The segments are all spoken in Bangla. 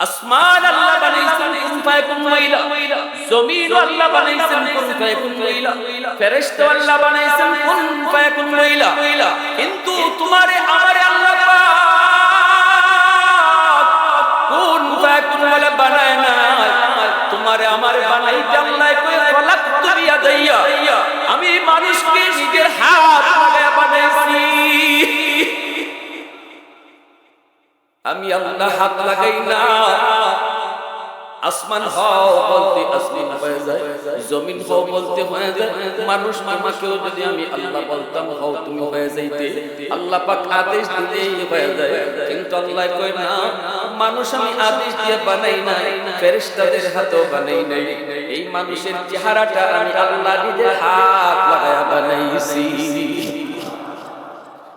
আসমান আল্লাহ বানাইছেন কুন ফায়াকুন হইলা, জমিন আল্লাহ বানাইছেন কুন ফায়াকুন হইলা, ফেরেশতা আল্লাহ বানাইছেন কুন ফায়াকুন হইলা। কিন্তু তোমারে আমারে আল্লাহ পাক কুন ফায়াকুন বলে বানায় না। তোমারে আমারে বানাইতে আল্লাহ কই খলাকতু বিয়াদাইয়া, আমি মানুষকে নিজের হাত লাগায়া বানাইছি। আমি আল্লাহ হাত লাগাই না। আসমান হও বলতে আসমান হয়ে যায়, জমিন হও বলতে হয়ে যায়। মানুষ আমাকেও যদি আমি আল্লাহ বলতাম হও তুমি হয়ে যাইতে, আল্লাহ পাক আদেশ দিলেই হয়ে যায়। কিন্তু আল্লাহ কয় না, মানুষ আমি আদেশ দিয়ে বানাই নাই, ফেরেশতাদের হাতেও বানাই নাই। এই মানুষের চেহারাটা আমি আল্লাহ নিজের হাত লাগায়া বানাইছি।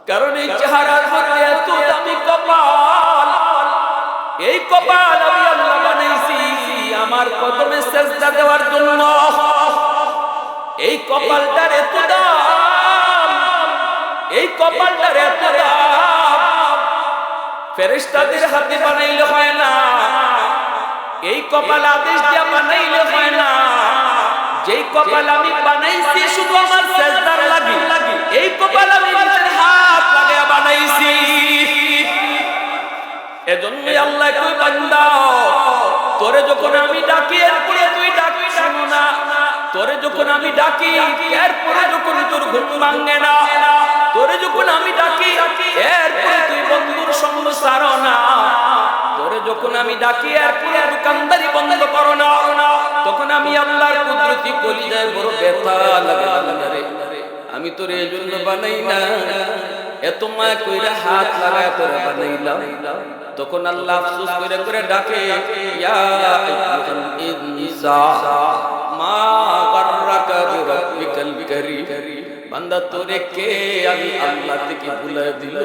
কারণ এই চেহারার মধ্যে এত দামি কপাল, এই কপাল আমি আল্লাহ বানাইছি আমার কদমে সেজদা দেওয়ার জন্য। এই কপালটার এত দাম, এই কপালটার এত দাম ফেরেশতাদের হাতে বানাইলে হয় না। এই কপাল আদেশ দিয়ে বানাইলে হয় না। যেই কপাল আমি বানাইছি শুধু আমার সেজদার লাগি, এই কপাল আমি নিজের হাত লাগায়া বানাইছি। এজন্যই আল্লাহ কই বান্দা, তোরে যখন আমি ডাকি এরপরে তুই ডাক শুনো না। তোরে যখন আমি ডাকি এরপরে যখন তোর ঘুম ভাঙে না। তোরে যখন আমি ডাকি এরপরে তুই বন্ধুর সঙ্গ ছাড়ো না। তোরে যখন আমি ডাকি এরপরে দোকানদারি বন্ধ করো না। তখন আমি আল্লাহর কুদরতি কলিজায় বড় ব্যথা লাগে। আমি তোরে এই জন্য বানাই না, এত মায়া কইরা হাত লাগায় তোরে বানাইলাম। তখন আল্লাহ আফসোস করে করে ডাকে, ইয়া আইয়ুহাল ইনসান মা গাররাকা বিরাব্বিকাল কারীম। বান্দা তোরে কে আমি আল্লাহ থেকে ভুলায় দিল?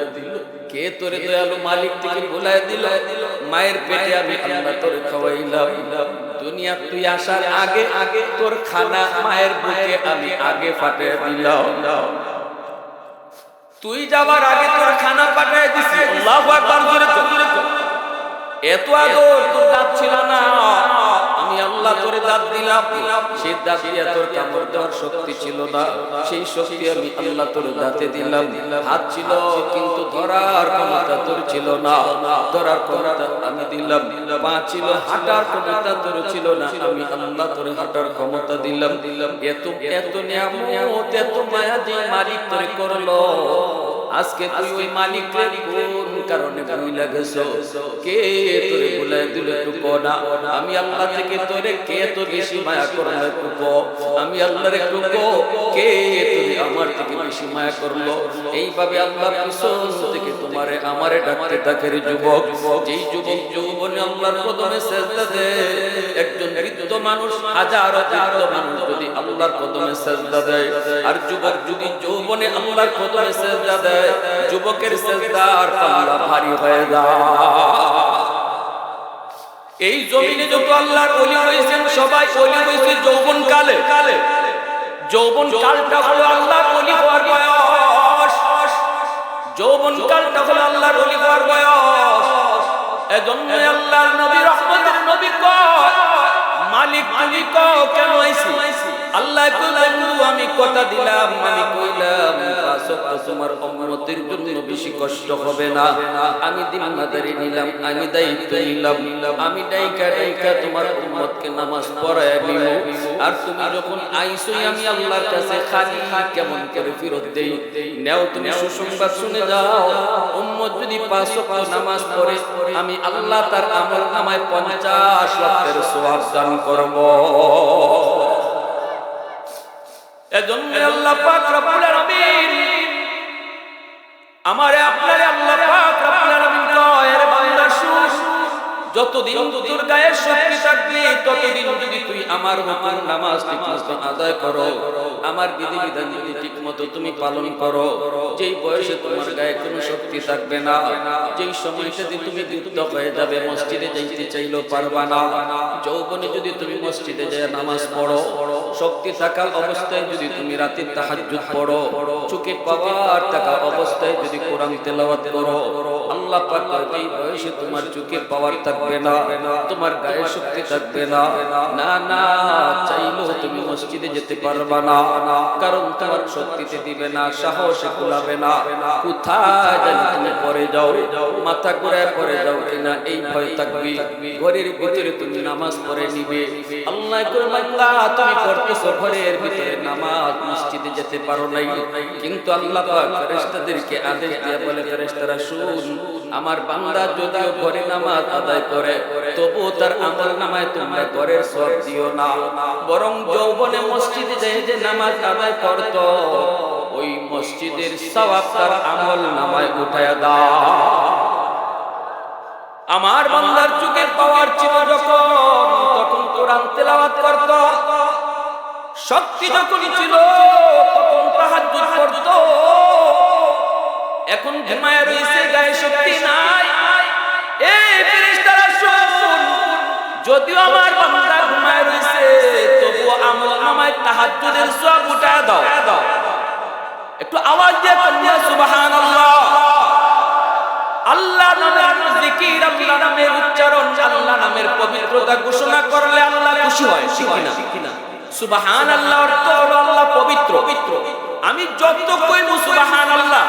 কে তোরে দয়ালু মালিক থেকে ভুলায় দিল? মায়ের পেটে আমি আল্লাহ তোরে খাওয়াইলাম। দুনিয়া তুই আসার আগে আগে তোর খানা মায়ের বুকে আমি আগে ফাটিয়ে দিলাম। তুই যাবার আগে তোর খানা পাঠিয়ে দিছি। আল্লাহু আকবার জোরে তো। এত আদর তোর দাঁত ছিল না, আমি আল্লাহ তোরে দাঁত দিলাম। সেই দাঁত দিয়ে তোর কামড় দেওয়ার শক্তি ছিল না, সেই শক্তি আমি আল্লাহ তোর দাঁতে দিলাম। হাত ছিল কিন্তু ধরার ক্ষমতা তোর ছিল না, ধরার ক্ষমতা আমি দিলাম। পা ছিল হাঁটার ক্ষমতা তোর ছিল না, আমি আল্লাহ তোর হাঁটার ক্ষমতা দিলাম। এত এত নিয়ামত এত মায়া যে মালিক তোরে করলো, আজকে তুই ওই মালিকের কোন কারণে ভুলে গেছো? কে তোরে ভুলায় দিল একটু কোনা? আমি আল্লাহ থেকে তোরে কে তো বেশি মায়া করলো একটু কো? আমি আল্লাহর একটু কো, কে তোরে আমার থেকে বেশি মায়া করলো? এইভাবে আল্লাহ পিছন থেকে তোমারে আমারে ডাকতে ডাকে রে যুবক। যেই যুবক যৌবনে আল্লাহর কদমে সেজদা দেয়, একজন বৃদ্ধ মানুষ হাজারো বৃদ্ধ মানুষ যদি আল্লাহর কদমে সেজদা দেয়, আর যুবক যদি যৌবনে আল্লাহর কদমে সেজদা দেয়, যুবকের সেজদার পাল্লা ভারী হয়ে যায়। এই জমিনে যত আল্লাহর ওলি হয়েছেন সবাই ওলি হয়েছে যৌবন কালে। যৌবন কালটা হলো আল্লাহর ওলি হওয়ার বয়স। যৌবন কালটা হলো আল্লাহর ওলি হওয়ার বয়স। এজন্য আল্লাহর নবী রহমতের নবী কয়, মালিক তুমি কও কেন আইছি? আল্লাহ কইলেন আমি কথা দিলাম, আমি কইলাম পাঁচ ওয়াক্ত তোমার উম্মতের জন্য বেশি কষ্ট হবে না। আমি জিম্মাদারি নিলাম, আমি দায়িত্ব নিলাম, আমি ডাইকা তোমার উম্মতকে নামাজ পড়ায় নিব। আর তুমি যখন আইছোই আমি আল্লাহর কাছে খালি কেমন করে ফেরত দেই? নেও তুমি সুসংবাদ শুনে যাও, উম্মত যদি পাঁচ ওয়াক্ত নামাজ পড়ে আমি আল্লাহ তার আমল নামায় 50 ওয়াক্তের সওয়াব দান করব। এজন্য আল্লাহ পাক রব্বুল আলামিন আমারে আপনারে আল্লাহ পাক রব্বুল আলামিন কয়, এর বান্দা শুন, যতদিন তোর গায়ে শক্তি থাকবে ততদিন যদি তুই আমার হুকুম নামাজ ঠিকমতো আদায় করো, আমার বিধিবিধান যদি ঠিকমতো তুমি পালন করো, যেই বয়সে তোমার গায়ে কোনো শক্তি থাকবে না, যেই সময়টাতে তুমি বৃদ্ধ হয়ে যাবে, মসজিদে যাইতে চাইলেও পারবা না, যৌবনে যদি তুমি মসজিদে যায় নামাজ পড়ো, শক্তি থাকা অবস্থায় যদি তুমি রাতে তাহাজ্জুদ পড়ো, চোখে পাওয়ার থাকা অবস্থায় যদি কোরআন তেলাওয়াত করো, আল্লাহ পাক এই বয়সে তোমার চোখে পাওয়ার থাকবে না, তোমার গায়ে শক্তি থাকবে না, না না চাইলেও তুমি মসজিদে যেতে পারবা না, কারণ তোমার শক্তিতে দিবে না, সাহসে কুলাবে না। কোথায় জানি তুমি পড়ে যাও, মাথা ঘুরায় পড়ে যাও কিনা এই ভয় থাকবে। ঘরের ভিতরে তুমি নামাজ পড়ে নিবে, আল্লাহ করে বান্দা তুমি পড়তেছো ঘরের ভিতরে নামাজ, মসজিদে যেতে পারো নাই, কিন্তু আল্লাহ পাক ফেরেশতাদেরকে আদেশ দিয়ে বলে, ফেরেশতারা শুন, আমার বান্দা যদিও ঘরে নামাজ আদায় করে তবু তার আমল নামায় তোমরা ঘরের সওয়াব দিও না, বরং যৌবনে মসজিদে যায় যে নামাজ আদায় করত ওই মসজিদের সওয়াব তার আমল নামায় উঠায়া দাও। আমার বান্দার চোখের পাওয়ার ছিল যখন, তখন কোরআন তেলাওয়াত করত, শক্তি যখন ছিল তখন তাহাজ্জুদ করত, এখন ঘুমায় রইছে, গায়ে শক্তি নাই। এই ফেরেশতারা শুন, যদিও আমার বান্দা ঘুমায় রইছে তবুও আমল নামায় তাহাজ্জুদের সওয়াব উঠায়া দাও। একটু আওয়াজ দিয়ে বলুন সুবহানাল্লাহ। আল্লাহ নামের জিকির, আল্লাহ নামের উচ্চারণ, আল্লাহ নামের পবিত্রতা ঘোষণা করলে আল্লাহ খুশি হয়, ঠিক না? সুবহানাল্লাহ অর্থ হলো আল্লাহ পবিত্র। আমি যত কইব সুবহানাল্লাহ,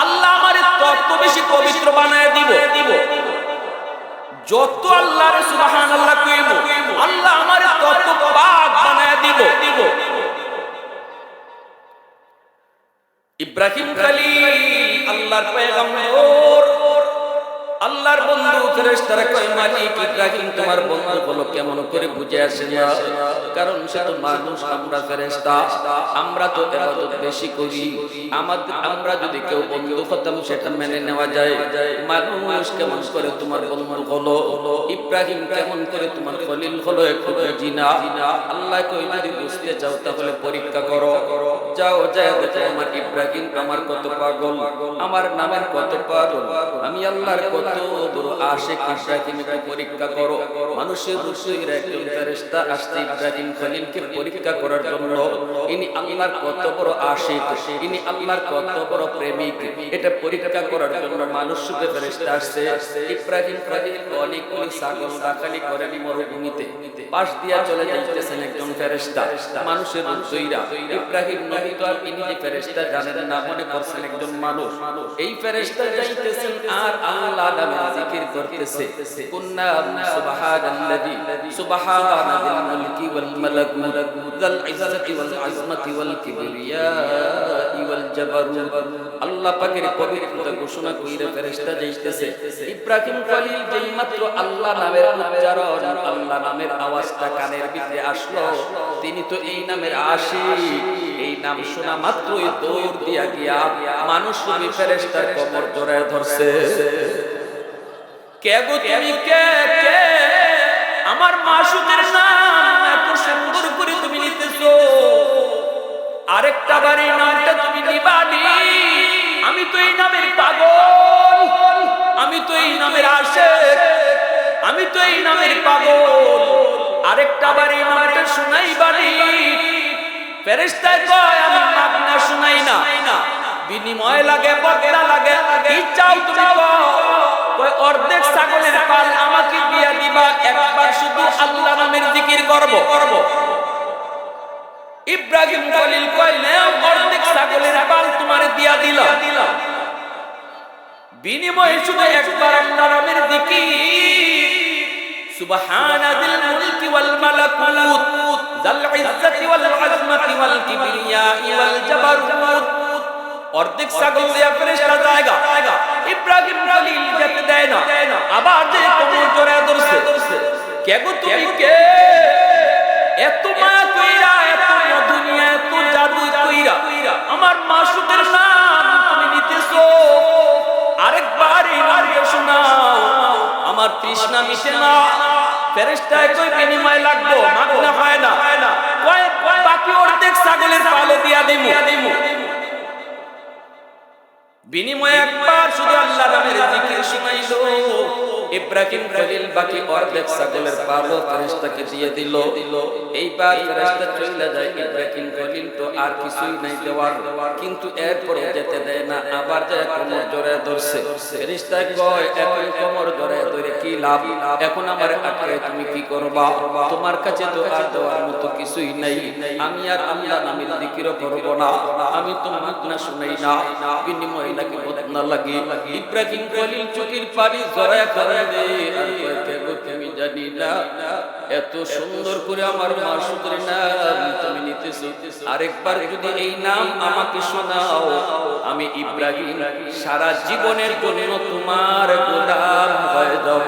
আল্লাহ আমারে তত বেশি পবিত্র বানায় দিব। যত আল্লাহর সুবহানাল্লাহ কইব আল্লাহ আমারে তত পাক বানায় দিব। ইব্রাহিম খলিল আল্লাহর পয়গম্বর, আল্লাহর বন্ধু, ফেরেশতারা কয় মালিক ইব্রাহিম তোমার বন্ধু বলো, কেমন করে বুঝে আসে না, কারণ সে তো মানুষ, আমরা ফেরেশতা, আমরা তো ইবাদত বেশি করি, আমরা যদি কেউ বন্ধু হতাম সেটা মেনে নেওয়া যায়, মানুষ কেমন করে তোমার বন্ধু হলো, ইব্রাহিম কেমন করে তোমার খলিল হলো, একটু বুঝি না। আল্লাহ কই যদি বুঝতে চাও তাহলে পরীক্ষা করো, যাও যায় দেখো আমার ইব্রাহিম আমার কত পাগল, আমার নামের কত পাগল, আমি আল্লাহর কত বড় আশিক ইব্রাহিম, একটু পরীক্ষা করো। মানুষের রসুলের একজন ফেরেশতা আসছে ইব্রাহিম খলিলকে পরীক্ষা করার জন্য, ইনি আল্লাহর কত বড় আশিক, ইনি আল্লাহর কত বড় প্রেমিক, এটা পরীক্ষা করার জন্য মানুষ রূপে ফেরেশতা আসছে। ইব্রাহিম খলিল অনেকগুলি ছাগল রাখালি করেন মরুভূমিতে, পাশ দিয়া চলে যাইতেছেন একজন ফেরেশতা, মানুষের রসুইরা। ইব্রাহিম নবী তো আর ইনি যে ফেরেশতা জানেন না, মনে করছেন একজন মানুষ। এই ফেরেশতা যাইতেছেন আর আল্লাহ নামে জিকির করতেছে, কুন্না সুবহানাল্লাযী সুবহানাল মুলকি ওয়াল মালাকুত যাল ইজ্জতি ওয়াল আযমাতি ওয়াল কিবরিয়াই ওয়াল জাবারুত। আল্লাহ পাকের পবিত্রতা ঘোষণা কইরা ফেরেশতা যাইতেছে। ইব্রাহিম খলিল যেই মাত্র আল্লাহ নামের উচ্চারণ, আল্লাহ নামের আওয়াজটা কানের ভিতরে আসলো, তিনি তো এই নামের আশিক, এই নাম শোনা মাত্রই দৌড় দিয়া গিয়া মানুষ রূপী ফেরেশতার কোমর জড়ায় ধরছে। কে গো তুমি, কে কে? আমার মাসুদের নাম এত সুন্দর করে তুমি নিতেছো, আরেকটা বারে নামটা তুমি নিবানি? আমি তো এই নামের পাগল, আমি তো এই নামের আশিক, আমি তো এই নামের পাগল, আরেকটা বারে নামটা শুনাইবানি? ফেরেশতা কয় আমি নাম না শুনাই না, বিনিময় লাগে, বদলা লাগে, কি চাও তুমি কয় অর্ধেক ছাগলের পাল আমাকে দিয়া দিবা, একবার শুধু আল্লাহ নামের জিকির করব। ইব্রাহিম খলিল কয় নাও, অর্ধেক ছাগলের পাল তোমারে দিয়া দিলাম, বিনিময়ে শুধু একবার আল্লাহ নামের জিকির। সুবহানাল মুলকি ওয়াল মালাকুত যাল ইজ্জতি ওয়াল আযমাতি ওয়াল কিবরিয়াই ওয়াল জাবারুত। অর্ধেক ছাগল দিয়া ফেরেশতা জায়গা, ইব্রাহিম খলিল যেতে দেয় না, আবার যে কোমর জড়ায় ধরছে। কে গো তুমি, কে? এত মায়া কইরা, এত দুনিয়া, এত জাদু কইরা আমার মাসুদের নাম তুমি নিতেছো, আরেকবার এই নামটা শোনাও, আমার তৃষ্ণা মিটে না। ফেরেশতায় কই বিনিময় লাগবো, মাগনা হয় না, কয় বাকি অর্ধেক ছাগলের পালও দিয়া দিমু, বিনিময়ে একবার শুধু আল্লাহ নামের জিকির শুনাইলো। ইব্রাহিম খলিল বাকি অর্ধেক ছাগলের পালও ফেরেশতাকে দিয়ে দিল। এইবার ফেরেশতা চলে যায়, ইব্রাহিম খলিল তো আর কিছুই নাই দেওয়ার, কিন্তু এরপরে যেতে দেয় না, আবার যায় কোমর জড়ায় ধরছে। ফেরেশতা কয় এখন কোমর জড়ায় ধরে কি লাভ, এখন আমার আটকে তুমি কি করবা, তোমার কাছে তো আর দেওয়ার মতো কিছুই নাই, আমি আর আল্লাহ নামের জিকিরও করব না, আমি তোমার না শুনাই না, বিনিময় লাগে বদনা লাগে। ইব্রাহিম খলিল চোখের পানি জড়ায় করে দে আর কয় কে গো তুমি জানি না এত সুন্দর করে আমার মা সুন্দরী নাম তুমি নিতেছো, আরেকবার যদি এই নাম আমাকে শোনাও আমি ইব্রাহিম সারা জীবনের জন্য তোমার গোলাম হয়ে যাব।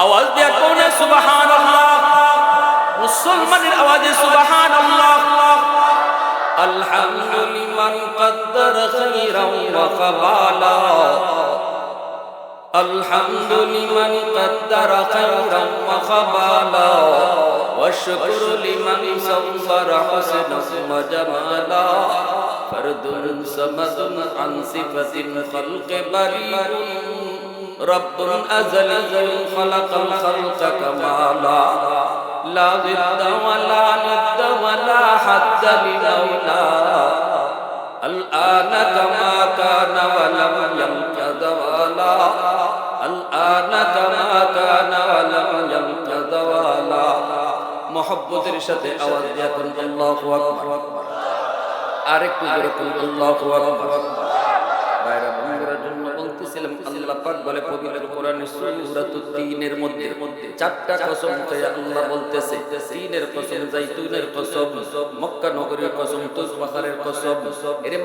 আওয়াজ দিয়ে কোন সুবহানাল্লাহ, মুসলমানের আওয়াজে সুবহানাল্লাহ। আলহামদুলিল্লাহ কদ্দার খাইরান ওয়া কাবালা, আলহামদুলিল্লাহ কদ্দার খাইরান ওয়া কাবালা, ওয়া শুকরু লিমান সাওয়ারা হুসনান ওয়া জামালা, ফরদুন সামাদুন আন সিফাতিন খালকি বারিউন, রব্বুন আযলিয়্যুন খালাকাল খালকা কামালা, লা জিদ্দা ওয়ালা নিদ্দা ওয়ালা হাদ্দা লিমাওলা, আল আনা কামা কানা ওয়া লাম ইয়ালকা যাওয়ালা, আল আনা কামা কানা ওয়া লাম ইয়ালকা যাওয়ালা। মুহাব্বতের সাথে আওয়াজ দিয়ে কোন আল্লাহু আকবার, আরেকটু জোরে কোন আল্লাহু আকবার। বাইরে বন্ধুরা জন্য বলতেছিলাম, আল্লাহ পাক বলে পবিত্র কোরআনে সূরাতুত তিনের মধ্যে চারটা কসম খেয়ে আল্লাহ বলতেছে, তিনের কসম, জাইতুনের কসম, মক্কা নগরীর কসম, তুজ পাহাড়ের কসম। এর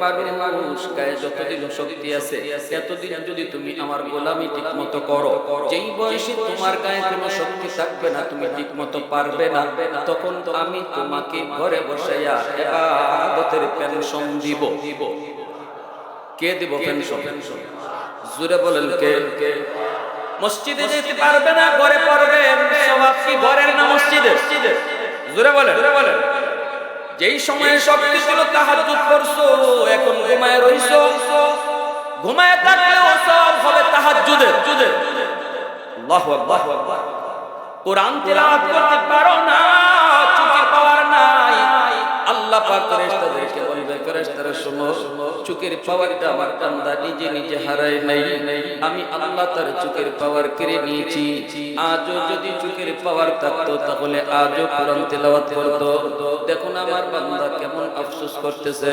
মানুষ গায়ে যতদিন শক্তি আছে এতদিন যদি তুমি আমার গোলামি ঠিকমতো করো, যেই বয়সে তোমার গায়ে কোনো শক্তি থাকবে না, তুমি ঠিকমতো পারবে না, তখন তো আমি তোমাকে ঘরে বসাইয়া ইবাদতের পেনশন দিব। কে দিব পেনশন? জোরে বলেন কে? মসজিদে যেতে পারবে না, ঘরে পড়বেন, সওয়াব কি ঘরের না মসজিদের? জোরে বলেন। যেই সময়ে শক্তি ছিল তাহাজ্জুদ করছো, এখন ঘুমায় রইছো, ঘুমায় থাকলেও সওয়াব হবে তাহাজ্জুদের। আল্লাহু আকবার। কোরআন তিলাওয়াত করতে পারো না, চোখের পাওয়ার নাই, আল্লাহ পাক ফেরেশতাদেরকে বলবে, ফেরেশতারা শোনো, চোখের পাওয়ারটা আমার বান্দা নিজে নিজে হারায় নাই, আমি আল্লাহ তার চোখের পাওয়ার কেড়ে নিয়েছি। আজও যদি চোখের পাওয়ার থাকতো তাহলে আজও কোরআন তেলাওয়াত করতো। দেখুন আমার বান্দা কেমন আফসোস করতেছে,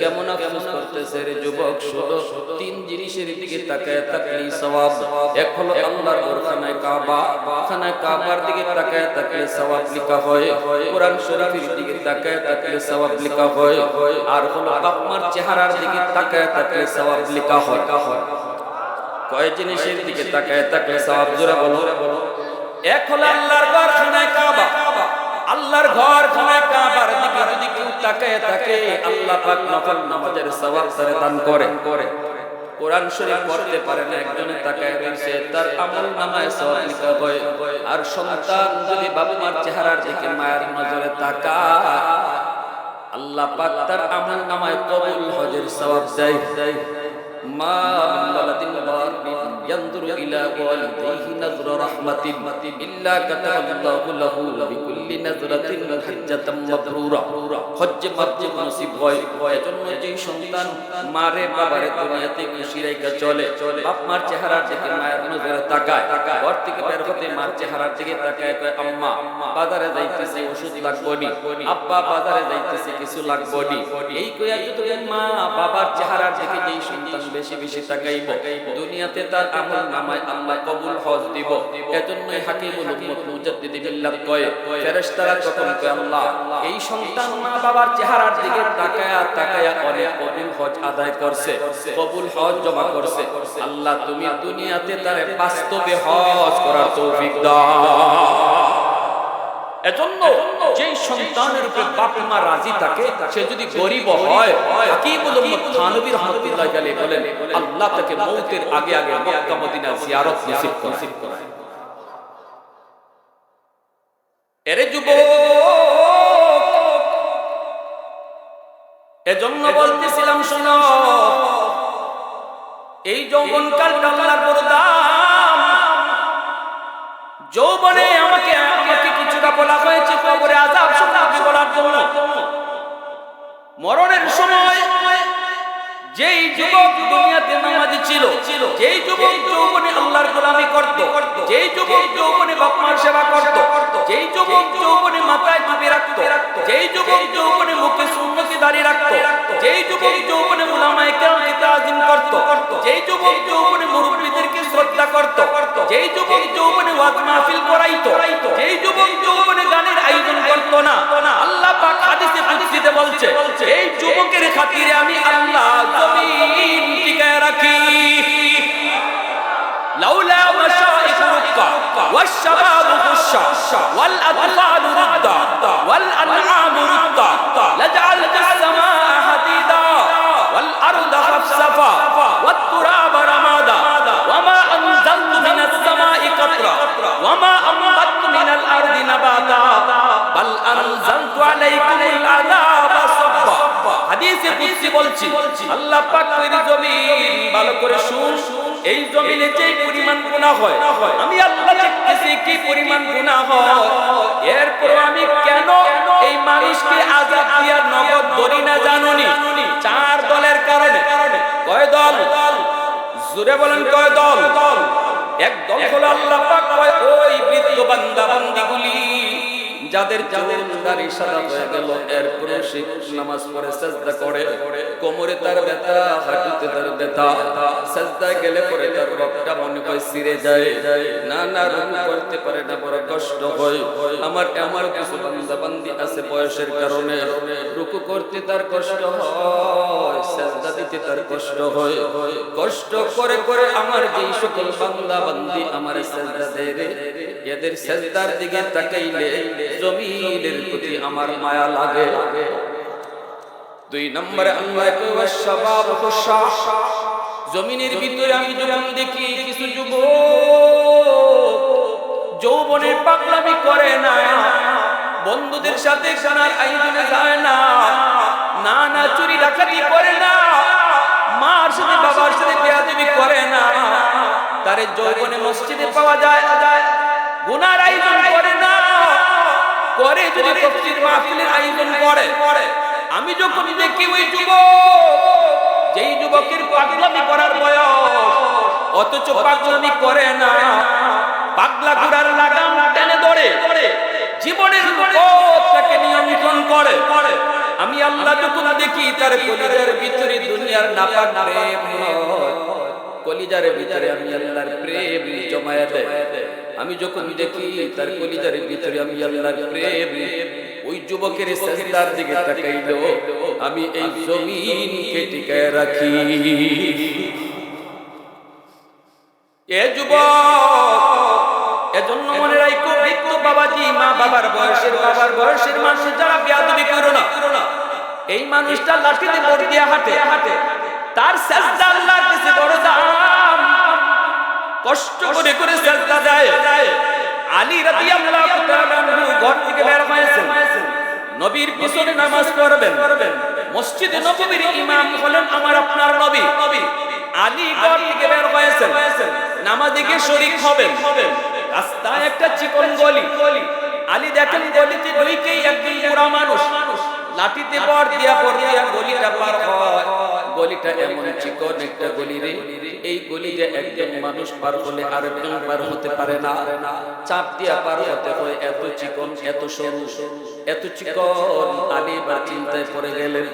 কেমন আফসোস করতেছে রে যুবক। শোনো, তিন জিনিসের দিকে তাকায় থাকলেই সওয়াব। এক হলো আল্লাহর ঘর খানায় কাবা, খানায় কাবার দিকে তাকায় থাকলে সওয়াব লেখা হয়, কোরআন শরীফের দিকে তাকায় থাকলে সওয়াব লেখা হয়, আর হলো আপনার চেহারার দিকে তাকায় থাকলে সওয়াব লেখা হয়। কয় জিনিসের দিকে তাকায় থাকলে সওয়াব? জোরে বলো। এক হলো আল্লাহর ঘর খানায় কাবা, আল্লাহর ঘর খানায় কাবার দিকে যদি কেউ তাকায় থাকে, আল্লাহ পাক নফল নামাজের সওয়াব তারে দান করে। কোরআন শরীফ পড়তে পারে না, একজনে তাকায় রইছে, তার আমল নামায় সওয়াব লেখা হয়। আর সন্তান যদি বাবা মার চেহারার দিকে মায়ের নজরে তাকায়, আল্লাহ পাক তার আমল নামায় কবুল হজের সওয়াব দেয়। মা মিন ওয়ালাদিন বারিন ইয়ানজুরু ইলা ওয়ালিদাইহি নাযরা রাহমাতিন ইল্লা কাতাবাল্লাহু লাহু বিকুল্লি নাযরাতিন হাজ্জাতাম মাবরুরা। হজ্জ মাবরুর নসিব হয়। এজন্য যেই সন্তান মারে বাবারে দুনিয়াতে খুশি রাইখা চলে, বাপ মার চেহারার দিকে মায়ের নজরে তাকায়, ঘর থেকে বের হতে মার চেহারার দিকে তাকায়, কয় আম্মা বাজারে যাইতেছি ওষুধ লাগবনি, আব্বা বাজারে যাইতেছি কিছু লাগবনি, এই কইয়া যদি মা বাবার চেহারার দিকে যেই সন্তান বেশি বেশি তাকাইব, দুনিয়াতে তার আমল নামায় আল্লাহ কবুল হজ দিব। এজন্যই হাকিমুল উম্মত মুজাদ্দিদ মিল্লাত কয়, ফেরেশতারা তখন কয় আল্লাহ এই সন্তান মা বাবার চেহারার দিকে তাকায়া তাকায়া অনেক কবুল হজ আদায় করছে, কবুল হজ জমা করছে, আল্লাহ তুমি দুনিয়াতে তারে বাস্তবে হজ করার তৌফিক দাও। এজন্য যেই সন্তানের উপরে বাপ মা রাজি থাকে, সে যদি গরিব হয়, হাকিমুল উম্মত থানভী রাহমাতুল্লাহ আলাইহি বলেন, আল্লাহ তাকে মওতের আগে আগে মক্কা মদিনা জিয়ারত নসিব করায়। এরে যুবক, এজন্য বলতেছিলাম শোনো, এই যৌবনকালটা আল্লাহর বড় দান। যৌবনে আমাকে কিছুটা বলা হয়েছে কবরে আযাব সম্পর্কে বলার জন্য। মরণের সময় যেই যুবক দুনিয়াতে নামাজি ছিল, যেই যুবক যৌবনে আল্লাহর গোলামি করত, যেই যুবক যৌবনে বাপ মার সেবা করত, যেই যুবক যৌবনে মাথায় টুপি রাখত, যেই যুবক যৌবনে মুখে সুন্নতি দাড়ি রাখত, যেই যুবক যৌবনে উলামায়ে কেরামকে তাজিম করত, যেই যুবক যৌবনে মুরব্বিদেরকে শ্রদ্ধা করত, যেই যুবক যৌবনে ওয়াজ মাহফিল করাইতো, যেই যুবক যৌবনে গানের আয়োজন করত না, আল্লাহ পাক হাদিসে কুদসিতে বলছে এই যুবকের খাতিরে আমি আল্লাহ জমিন টিকায় রাখি। লাউলা মাশাইখু রুক্কা ওয়াশ-শাবাবু খুশশা ওয়াল আতফালু রুদ্দা ওয়াল আনআমু রুদ্দা লাজআলতাস সামাআ হাদিদা ওয়াল আরদা খাফসাফা ওয়াত তুরাবা রামাদা ওয়ামা আনজালতু মিনাস সামাই কাতরা ওয়ামা আমবাতু মিনাল আরদি নাবাতা বাল আনজালতু আলাইকুমুল আযাবা সাব্বা। হাদিসে কুদসি বলছি আল্লাহ পাক এর জমিন ভালো করে শুন, এই জমিনে যে পরিমাণ গুনাহ হয় আমি আল্লাহ দেখতেছি কি পরিমাণ গুনাহ হয়, এরপর আমি কেন এই মানুষকে আযাব দিয়া নগদ ধরি না জানোনি? চার দলের কারণে। কয় দল? জোরে বলেন কয় দল? এক দল হলো আল্লাহ পাক কয় ওই বৃদ্ধ বান্দা বান্দীগুলি যাদের দাড়ি সাদা হয়ে গেল, এরপরে সে নামাজ পড়ে সাজদা করে, কোমরে তার ব্যথা, হাঁটুতে তার ব্যথা, সাজদায় গেলে পরে তার রক্তটা মনে হয় ছিঁড়ে যায়, না রুকু করতে পারে না, বড় কষ্ট হয়। আমার কিছু বান্দা বান্দি আছে বয়সের কারণে রুকু করতে তার কষ্ট হয়, সাজদা দিতে তার কষ্ট হয়। কষ্ট করে করে আমার যেই সকল বান্দা বান্দি আমার সাজদা দেয় রে, এদের সাজদার দিকে তাকাইলে জমিনের প্রতি আমার মায়া লাগে। দুই নম্বরে আল্লাহ কয় শাবাব খুশা, জমিনের ভিতরে আমি যখন দেখি কিছু যুবক যৌবনের পাগলামি করে না, বন্ধুদের সাথে খানার আয়োজনে যায় না, না চুরি ডাকাতি করে না, মার সাথে বাবার সাথে বেয়াদবি করে না, তারে যৌবনে মসজিদে পাওয়া যায়, গুনার আয়োজন করে না, করে যদি তাফসীর মাহফিলের আয়োজন করে। আমি যখন দেখি ওই যুবক, যেই যুবকের পাগলামি করার বয়স অথচ পাগলামি করে না, পাগলা ঘোড়ার লাগাম টেনে ধরে জীবনের পথটাকে নিয়ন্ত্রণ করে, আমি আল্লাহ যখন দেখি তার কলিজার ভিতরে দুনিয়ার নাপাক প্রেম নয়, কলিজার ভিতরে আমি আল্লাহর প্রেম জমায়ে দেয়। আমি যখন দেখি তার কলিজার ভিতরে আমি আল্লাহর প্রেম, ওই যুবকের সাজদার দিকে তাকাইলো আমি এই জমিনকে টিকায় রাখি। এ যুবক, এজন্য মনে রাখো বৃদ্ধ বাবাজি, মা বাবার বয়সের মানুষ যারা বেয়াদবি করো না, এই মানুষটা লাঠিতে ভর দিয়ে হাঁটে, তার সাজদা আল্লাহর কাছে বড় দাম, কষ্ট করে করে সাজদা দেয়। আলী রাদিয়াল্লাহু তাআলা আনহু ঘর থেকে বের হয়েছেন, নবীর পিছনে নামাজ পড়বেন, মসজিদে নববীর ইমাম হলেন আমার আপনার নবী। আলী ঘর থেকে বের হয়েছেন, নামাজে গিয়ে শরীক হবেন, রাস্তায় একটা চিকন গলি, আলী দেখেন গলিতে ঢুকেই একজন বুড়া মানুষ লাঠিতে বর দিয়া গলিটা পার হয়। গলিটা এমন চিকন একটা গলি রে, এই গলিতে একজন মানুষ পার হলে আরেকজন পার হতে পারে না, চাপ দিয়া পার হতে হয়, এত চিকন, এত সরু, এত চিকন। আলী বা চিন্তায় পড়ে গেলেন,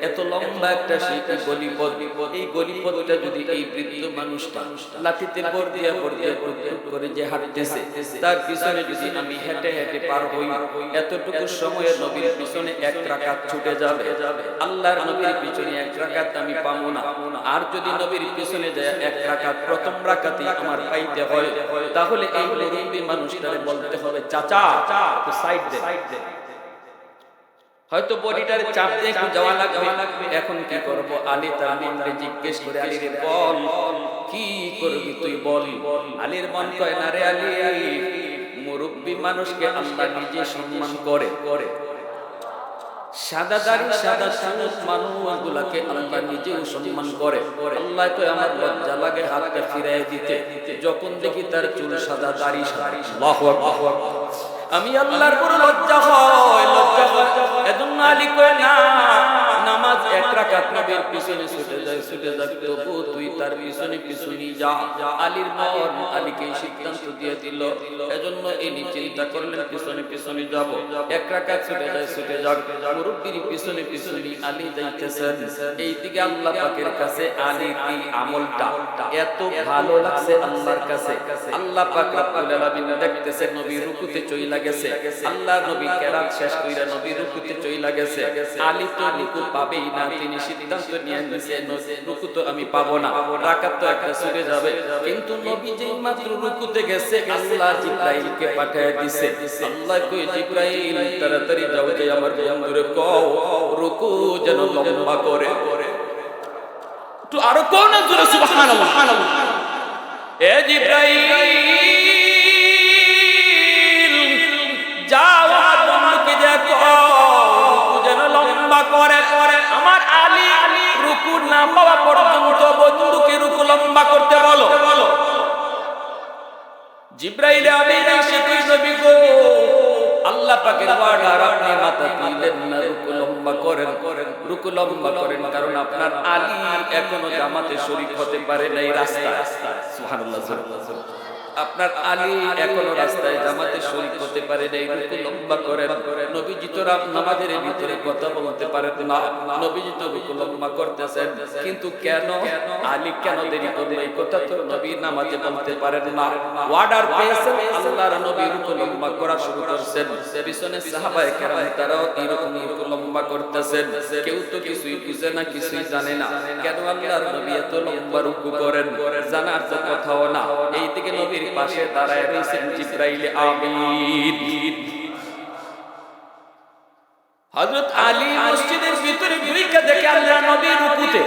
এত লম্বা একটা সেই গলিপথ, এই গলিপথটা যদি এই বৃদ্ধ মানুষটা লাঠিতে বর দিয়া টুকটুক করে যে হাঁটতেছে, তার পিছনে যদি আমি হেঁটে হেঁটে পার হই, এতটুকু সময়ে নবীর পিছনে এক রাকাত ছুটে যাবে, আল্লাহর নবীর পিছনে এক রাকাত আমি পাবো না। আর যদি নবীর পিছনে যায় এক রাকাত, প্রথম রাকাতই আমার পাইতে হয়, তাহলে এই মুরব্বি মানুষটারে বলতে হবে চাচা একটু সাইড দে, হয়তো বডিটারে চাপ দিয়ে একটু যাওয়া লাগবে। এখন কি করব? আলী তার মনকে জিজ্ঞেস করে, আলী রে বল কি করবি তুই বল। আলীর মন কয় না রে আলী, মুরব্বি মানুষকে আল্লাহ নিজে সম্মান করে, সাদা দাড়ি সাদা চুল মানুষগুলাকে আল্লাহ নিজেও সম্মান করে। আল্লাহ তো আমার লজ্জা লাগে হাতটা ফিরাই দিতে যখন দেখি তার চুল সাদা দাড়ি সাদা। আল্লাহু আকবার। আমি আল্লাহর বড় লজ্জা হয় এজন্য আলী কয় না, নামাজ এক রাকাত নবীর পিছনে ছুটে যায় তবু তুই তার পিছনে পিছনে যা। আলীর মন আলীকে সিদ্ধান্ত দিয়ে দিল, এজন্য ইনি চিন্তা করলেন পিছনে পিছনে যাব। এক রাকাত ছুটে যাক মুরব্বির পিছনে পিছনে আলী যাইতেছেন। এইদিকে আল্লাহ পাকের কাছে আলীর এই আমলটা এত ভালো লাগছে আল্লাহর কাছে। আল্লাহ পাক রব্বুল আলামিন দেখতেছে নবী রুকুতে চইলা গেছে। আল্লাহ নবী কেরাত শেষ কইরা নবী রুকুতে চইলা গেছে। আলী তো রুকু পাবেই না, তিনি সিদ্ধান্ত নিয়ে নিয়েছেন রুকু তো আমি পাবো না, রাকাত তো একটা ছুটে যাবে। কিন্তু নবী যেই মাত্র রুকুতে গেছে আল্লাহ জিবরাইলকে পাঠিয়ে দিয়েছে। আল্লাহ কই জিবরাইল তাড়াতাড়ি যাও, যে আমার বন্ধুরে কও রুকু যেন লম্বা করে। তো আরো কোন জোরে সুবহানাল্লাহ। এ জিবরাইল যাও বন্ধুকে দেখো রুকু যেন লম্বা করে। আমার আলী রুকু না পাওয়া পর্যন্ত বন্ধুকে রুকু লম্বা করতে বলো। জিবরাইল আমিন এসে কই নবী গো আল্লাহ পাকের অর্ডার, আপনি মাথা তুললেন না, রুকু লম্বা করেন কারণ আপনার আলী এখনো জামাতে শরীক হতে পারে নাই রাস্তায়। সুবহানাল্লাহ। আপনার আলী এখনো রাস্তায় জামাতে শরীক হতে পারে নাই, রুকু লম্বা করেন। নবীজি তো নামাজের ভিতরে কথা বলতে পারেন না, নবীজি তো রুকু লম্বা করতেছেন, কিন্তু কেন আলী কেন দেরি করলো এই কথা তো নবী নামাজে বলতে পারেন না। অর্ডার পেয়েছেন আল্লাহর নবী রুকু লম্বা করা শুরু করেছেন। পিছনে সাহাবায়ে কেরাম তারাও এরকম রুকু লম্বা করতেছেন। কেউ তো কিছুই বুঝে না, কিছুই জানে না কেন আল্লাহর নবী এত লম্বা রুকু করেন, জানার তো কথাও না। এই থেকে নবীর পাশে দাঁড়ায় রয়েছেন জিবরাইল আমিন। হযরত আলী মসজিদের ভিতরে ঢুকে দেখে আল্লাহর নবী রুকুতে।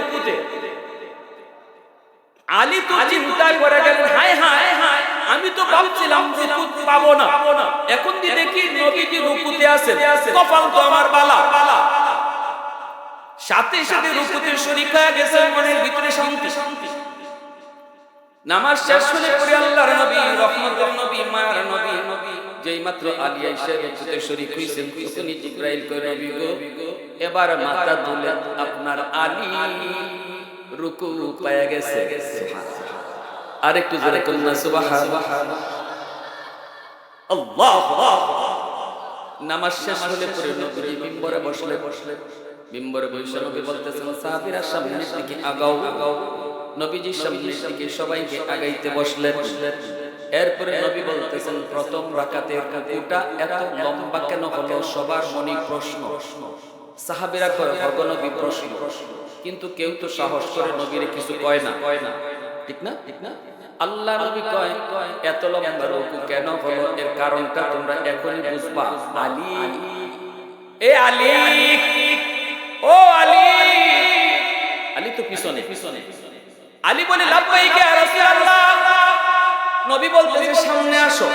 আলী তো চিন্তা করে গেলেন, হায় হায় হায়, আমি তো ভাবছিলাম রুকু পাবো না, এখন দেখি নবীজি রুকুতে আছেন, কপাল তো আমার বালা। সাথে সাথে রুকুতে শরীক হয়ে গেছে, মনের ভিতরে শান্তি। নামাজ শেষ হলে পরে আল্লাহর নবী রহমতের নবী মায়ার নবী যেই মাত্র আলী আয়েশা রুকুতে শরীক হইছেন তখনই জিবরাইল কই নবী গো এবার মাথা তুলে আপনার আলী রুকু পায়া গেছে। সুবহানাল্লাহ। আরেকটু জোরে কন্যা সুবহানাল্লাহ। আল্লাহু আকবার। নামাজ শেষ হলে পরে নবী মিম্বরে বসলেন। মিম্বরে বসে নবী বলতেছেন সাহাবীরা সামনের দিকে আগাও। নবীজির সামনের দিকে সবাইকে আগাইতে বসলেন। এরপরে নবী বলতেছেন প্রথম রাকাতের রুকুটা এত লম্বা কেন হলো? সবার মনে প্রশ্ন। সাহাবীরা কয় হগো নবী প্রশ্ন, কিন্তু কেউ তো সাহস করে নবীর কিছু কয় না, ঠিক না? আল্লাহ নবী কয় এত লম্বা রুকু কেন হলো, এর কারণটা তোমরা এখনই বুঝবা। আলী, এ আলী, ও আলী। আলী তো পিছনে। আলী বলে লাব্বাইক ইয়া রাসূলুল্লাহ। নবী বলতেছে সামনে আসো।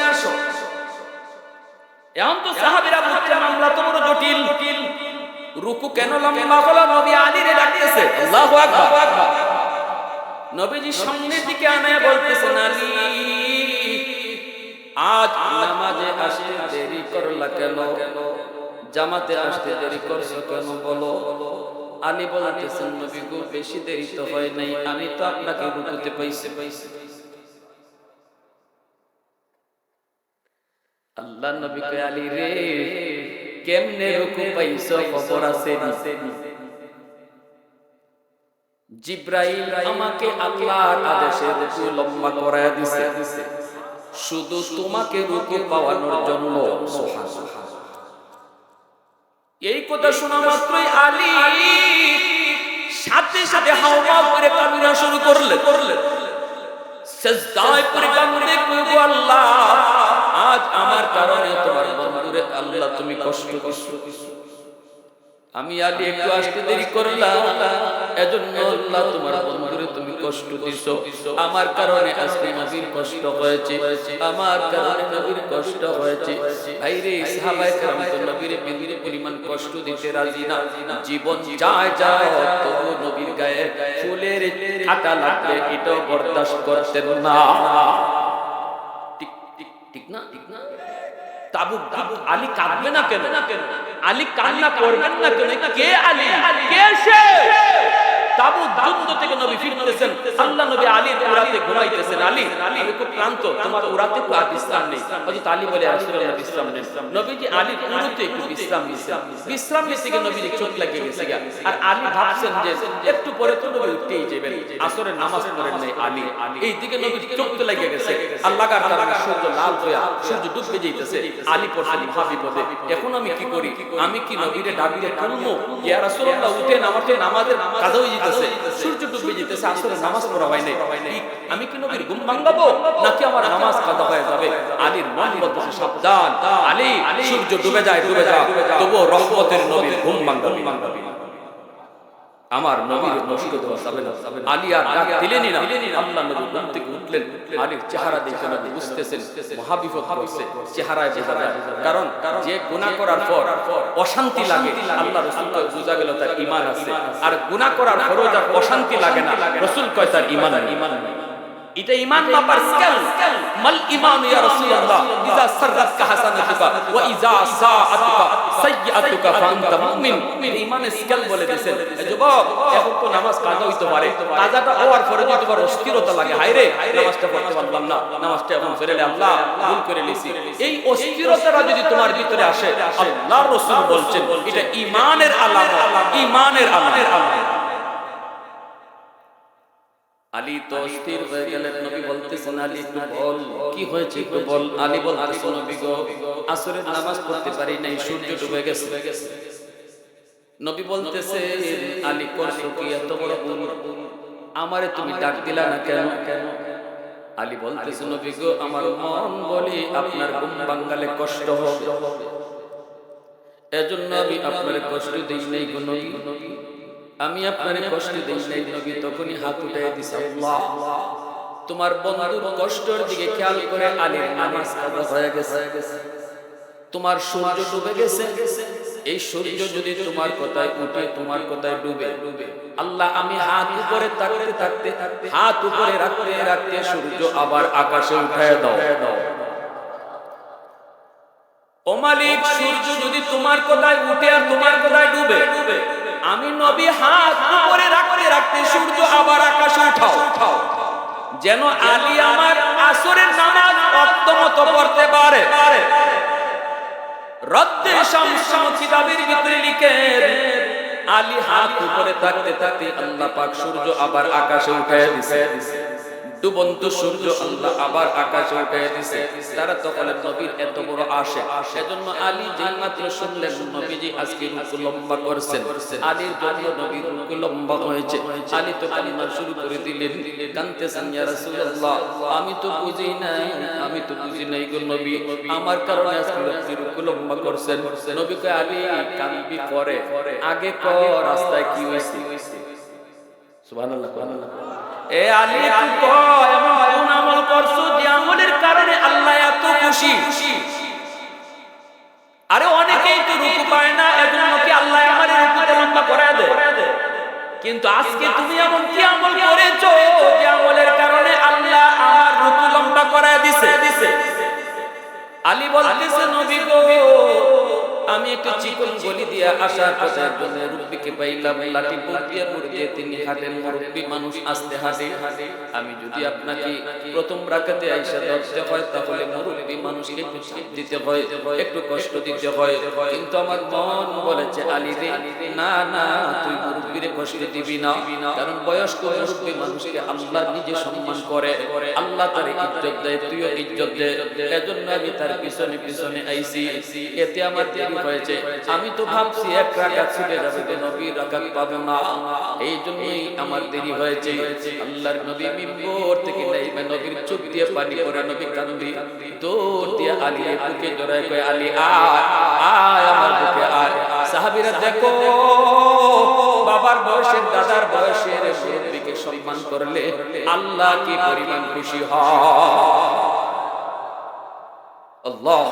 এখন তো সাহাবীরা বুঝছে মামলা তো বড় জটিল। রুকু কেন লম্বা হলো? নবী আলীরে ডাকতেছে। আল্লাহু আকবার। নবীজি সামনের দিকে আনায়া বলতেছেন আলী আজ নামাজে আসতে দেরি করলা কেন? জামাতে আসতে দেরি করছো কেন বলো? আলী বলতেছেন নবী গো বেশি দেরি তো হয় নাই, আমি তো আপনাকে রুকুতে পাইছি। আল্লাহ নবী কয় আলী রে কেমনে রুকু পাইছো খবর আছে? জিবরাইল আমাকে আল্লাহর আদেশে রুকু লম্বা করায়া দিছে শুধু তোমাকে রুকু পাওয়ানোর জন্য। সুবহানাল্লাহ। এই কথা শোনা মাত্রই আলী সাথে সাথে হাওমাও করে কান্না শুরু করলেন। সিজদায় পড়ে কাঁদতে কইবো আল্লাহ আজ আমার কারণে তোমার বন্ধুরে আল্লাহ তুমি কষ্ট দিছো। আমি আলী একটু আসতে দেরি করলাম, এজন্য আল্লাহ তোমার বন্ধুরে তুমি কষ্ট দিছো, আমার কারণে আজকে নবীর কষ্ট হয়েছে, আমার কারণে নবীর কষ্ট হয়েছে। ভাইরে সাহাবায়ে কেরাম তো নবীর বিন্দু পরিমাণ কষ্ট দিতে রাজি না, জীবন যায় যায় তবু নবীর গায়ে ফুলের কাঁটা লাগবে এটাও বরদাস্ত করতেন না। ঠিক ঠিক ঠিক না, ঠিক না? তাবুক আলী কাঁদবে না কেন? আলী কান্না করবেন না কেন? কে আলী? কে সে? তাবুক যুদ্ধ থেকে নবী ফিরতেছেন, আল্লাহ নবী আলীর উরাতে ঘুমাইতেছেন। আলী আমি খুব ক্লান্ত, তোমার উরাতে তো আর বিশ্রাম নেই। হযরত আলী বলে রাসূলুল্লাহ বিশ্রাম নেন। নবীজি আলীর উরুতে একটু বিশ্রাম নিছেন, বিশ্রাম নিতে গিয়ে নবীর চোখ লাগিয়ে গেছে। আর আলী ভাবছেন যে একটু পরে তো নবী উঠতেই যাবেন, আসরের নামাজ পড়েন নাই আলী, এই দিকে নবীর চোখ তো লাগিয়ে গেছে। আর লাগার কারণে সূর্য লাল হয়ে সূর্য ডুবে যাইতেছে। আলী পড়ছেন মহাবিপদে, এখন আমি কি করি? আমি কি নবীরে ডাবিরে তুলবো? ইয়া রাসূলুল্লাহ উঠেন, আমার তো নামাজের কাজা হয়ে যেতেছে, সূর্য ডুবে যেতেছে, আসরের নামাজ পড়া হয় নাই, আমি কি নবীর ঘুম ভাঙাবো নাকি আমার নামাজ কাজা হয়ে যাবে? আলীর মন বলতেছে সাবধান আলী, সূর্য ডুবে যায় ডুবে যায়, তবুও রহমতের নবীর ঘুম ভাঙাবি না, আমার নবীর নষ্ট দেওয়া যাবে না। আলী আর ডাক দিলেনই না। আল্লাহ নবী ঘুম থেকে উঠলেন, আলীর চেহারা দেখে নবী বুঝতেছেন মহাবিপদ হচ্ছে, চেহারায় বোঝা যায়। কারণ যে গুনাহ করার পর অশান্তি লাগে, আল্লাহ রাসূল কয় বোঝা গেল তার ঈমান আছে। আর গুনাহ করার পরও যার অশান্তি লাগে না, রাসূল কয় তার ঈমান নেই। এটা ঈমান মাপার স্কেল। মাল ঈমান ইয়া রাসূলুল্লাহ, ইযা সাররাতকা হাসানাতুকা ওয়া ইযা সাআতুকা সাইয়্যাতুকা ফাআনতা মুমিন। ঈমানের স্কেল বলে দিয়েছেন। যুবক, এখন তো নামাজ কাজা হইতে পারে, কাজাটা হওয়ার পরে যদি তোমার অস্থিরতা লাগে, হায় রে নামাজটা পড়তে পারলাম না, নামাজটা এখন ফেরেলে আল্লাহ ভুল করে নিছি, এই অস্থিরতাটা যদি তোমার ভিতরে আসে, আল্লাহর রাসূল বলছেন এটা ঈমানের আলামত, ঈমানের আলামত। আলী তো অস্থির হয়ে গেলেন। নবী বলতেছেন আলী একটু বল কি হয়েছে, একটু বল। আলী বলতেছেন নবী গো, আসরের নামাজ পড়তে পারি নাই, সূর্য ডুবে গেছে। নবী বলতেছেন আলী করছো কি এত বড় ভুল, আমারে তুমি ডাক দিলা না কেন? আলী বলতেছেন নবী গো, আমার মন বলি আপনার ঘুম ভাঙালে কষ্ট হবে, এজন্য আমি আপনার কষ্ট দেই নাই গো নবী, আমি আপনার কষ্ট দেই নাই নবী। তখনই হাত উঠাই দিছে, আল্লাহ তোমার বন্ধুর কষ্টের দিকে খেয়াল করে আলীর নামাজ কাজা হয়ে গেছে, তোমার সূর্য ডুবে গেছে, এই সূর্য যদি তোমার কথায় উঠে তোমার কথায় ডুবে, আল্লাহ আমি হাত উপরে থাকতে থাকতে হাত উপরে রাখতে রাখতে সূর্য আবার আকাশে উঠায় দাও। ও মালিক, সূর্য যদি তোমার কথায় উঠে আর তোমার কথায় ডুবে, আমি নবী হাত উপরে রাখতে রাখতে সূর্য আবার আকাশে উঠাও, যেন আলী আমার আসরের নামাজ অত্যমত পড়তে পারে। রদ্দে শামস কিতাবের ভিতরে লিখে আলী হাত উপরে থাকতে থাকতে আল্লাহ পাক সূর্য আবার আকাশে উঠায় দিয়েছে, ডুবন্ত সূর্য আল্লাহ আবার আকাশে উঠায় দিয়েছে। তারা তখন নবীর এত বড় আশা, সেজন্য আলী যেই মাত্র শুনলেন নবীজি আজকে রুকু লম্বা করছেন, আলীর জন্য নবীর রুকু লম্বা হয়েছে। আলী তো কান্না শুরু করে দিলেন, কাঁদতেছেন, ইয়া রাসূলুল্লাহ আমি তো বুঝি নাই গো নবী, আমার কারণে আজকে আপনি রুকু লম্বা করছেন। নবী কয় আলী কাঁদবি পরে, আগে কর রাস্তায় কি হইছে। সুবহানাল্লাহ, সুবহানাল্লাহ। এ আলী তুই কয় এমন কোন আমল করছো যে আমলের কারণে আল্লাহ এত খুশি? আরে অনেকেই তো রুকু পায় না, এজন্য কি আল্লাহ আমারে রুকুতে লম্বা করে দেয়? কিন্তু আজকে তুমি এমন কি আমল করেছো যে আমলের কারণে আল্লাহ আমার রুকু লম্বা করে দিছে? আলী বলতেছে নবী গো, আমি একটু চিকন গলি দিয়ে আসার পথে একজন মুরব্বিকে পাইলাম, লাঠি বুট দিয়ে তিনি হাঁটেন, মুরব্বি মানুষ আস্তে হাঁটে। আমি যদি আপনাকে প্রথম রাকাতে আইসা ধরতে হয় তাহলে মুরব্বি মানুষকে একটু চাপ দিতে হয়, একটু কষ্ট দিতে হয়, কিন্তু আমার মন বলেছে আলী রে না না, তুই মুরব্বিরে কষ্ট দিবি না, কারণ বয়স্ক মুরব্বি মানুষকে আল্লাহ নিজে সম্মান করে, আল্লাহ তার ইজ্জত দেয়, তুইও ইজ্জত দে, এজন্য আমি তার পিছনে পিছনে আইছি। এতে আমার হয়েছে, আমি তো ভাবছি এক রাকাত ছুটে যাবে তো নবীর রাকাত পাবো না, এই জন্যই আমার দেরি হয়েছে। আল্লাহর নবী মিম্বর থেকে নাইমা নবীর চোখ দিয়ে পানি পড়ে, নবী কান্দি দৌড় দিয়ে আলী বুকে জড়ায় কয় আলী আয় আয় আমার বুকে আয়। সাহাবীরা দেখো বাবার বয়সের দাদার বয়সের মুরব্বিকে সম্মান করলে আল্লাহ কি পরিমাণ খুশি হয়। আল্লাহ,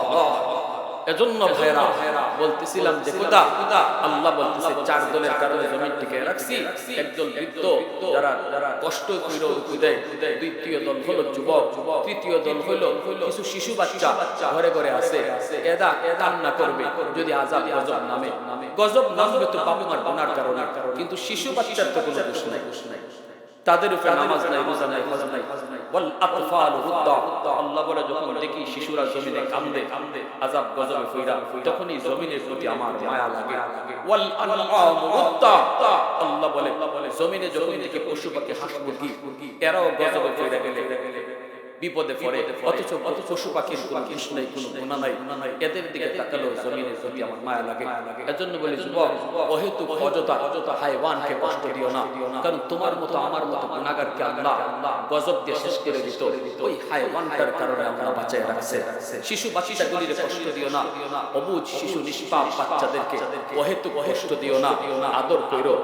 এজন্য ভাইরা বলতেছিলাম যে খোদা আল্লাহ বলতেছে চার দলের কারণে জমিন টিকে রাখছি। একদল বৃদ্ধ যারা কষ্ট কইরা রুকু দেয়, দ্বিতীয় দল হলো যুবক, তৃতীয় দল হলো কিছু শিশু বাচ্চা ঘরে ঘরে আছে, এরা কান্না করবে যদি আযাব গজব নামে। গজব নামবে তো বাবা মার গুনার কারণে, কিন্তু শিশু বাচ্চার তো কোনো দোষ নাই। তাদের উপরে নামাজ নাই, রোজা নাই, হজ নাই। ওয়াল আতফাল হুদ্দা, আল্লাহ বলে যখন দেখি শিশুরা জমিনে কান্দে আযাব গজবে ফিরা, তখনই জমিনের প্রতি আমার মায়া লাগে। ওয়াল আনআম হুদ্দা, আল্লাহ বলে জমিনে যখন দেখি পশু পাখি হাঁস মুরগি এরাও গজবে ফিরা গেলে বিপদে পড়ে, অথচ পশু পাখির কোনো দোষ নাই, কোনো গুনাহ নাই, এদের দিকে তাকালেও জমিনের প্রতি আমার মায়া লাগে। এজন্য বলি যুবক, অহেতুক অযথা হায়ওয়ানকে কষ্ট দিও না, কারণ তোমার মতো আমার মতো গুনাহগারকে আল্লাহ গজব দিয়ে শেষ করে দিত, ওই হায়ওয়ানটার কারণে আল্লাহ বাঁচায় রাখছে। শিশু বাচ্চাগুলির কষ্ট দিও না, অবুঝ শিশু নিষ্পাপ বাচ্চাদেরকে অহেতুক কষ্ট দিও না, আদর কইরো।